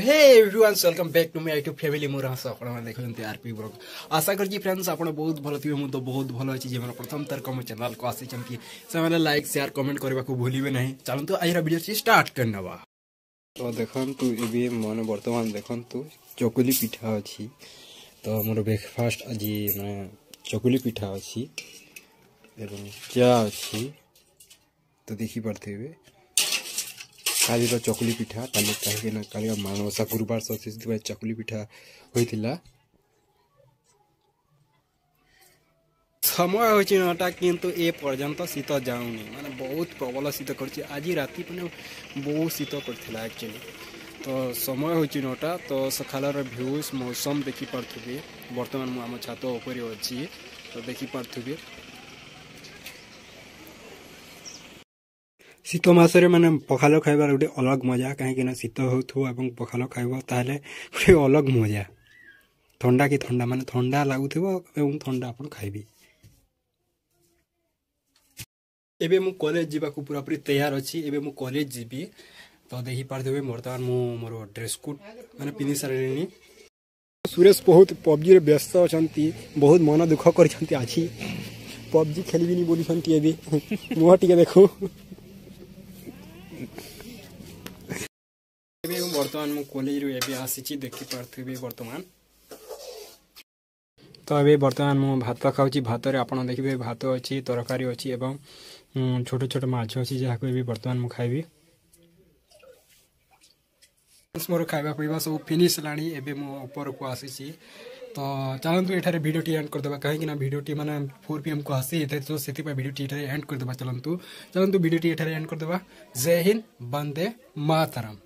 Hey everyone welcome back to my YouTube family मोर हस आपण देखते आरपी ब्लॉग आशा करछि फ्रेंड्स आपण बहुत भलो थिबे मु तो बहुत भलो अछि जे मन प्रथम तार कम चैनल को आसी कि से लाइक शेयर कमेंट करबा को भूलिबे नहीं चलंतु आइरा वीडियो से स्टार्ट करनबा। तो देखंतु एबे मन वर्तमान देखंतु चकुली पिठा अछि तो मोर ब्रेकफास्ट আজি माने चकुली पिठा अछि एवं चा अछि तो देखि परथेबे काली चकुली पिठा काली कहीं काली मानवसा गुरुवार से चकुली पिठा होइतिला समय होछि नटा किंतु ए पर्यंत शीत जाउनी माने बहुत प्रबल शीत करछि आज राति पने बहुत शीत करथिला एक्चुअली तो समय होछि नटा तो सखालर व्यूज मौसम देखि परथुबे वर्तमान मु हम छातो ऊपर अछि तो देखि परथुबे शीत मासरे माने पखाल खाइबार गोटे अलग मजा कहीं शीत हो पखाल खाइब ताले गोटे अलग मजा ठंडा की ठंडा माने ठंडा लागुथिबो एवं ठंडा अपन खाइबी। एबे मु कॉलेज जीवा को पूरा पूरी तैयार अछि एबे मु कॉलेज जीबी तो देखि पार देबे वर्तमान मु मोर ड्रेस कोड माने पिनि सारेनी। सुरेश बहुत पबजी रे व्यस्त अछंती बहुत मन दुख करछंती आछि पबजी खेलबी नि बोलिछंती एबे मुहा टिके देखो वर्तमान मु कॉलेज रे एबे आसीची देखि पारथबे वर्तमान तो एबे वर्तमान मु भात खाउची भात रे आपण देखिबे भात अछि तरकारी अछि एवं छोट छोट माछ अछि जाहा को एबे वर्तमान मु खाइबी। मोर खाइबा पीबा सब फिनिश लाणी एबे मु ऊपर को आसीची तो चलंतु एठारे वीडियो टी एंड कर देबा काहे कि ना वीडियो टी माने 4 PM को आसी एते तो सेति पे वीडियो टी एठारे एंड कर देबा चलंतु वीडियो टी एठारे एंड कर देबा। जय हिंद वंदे मातरम।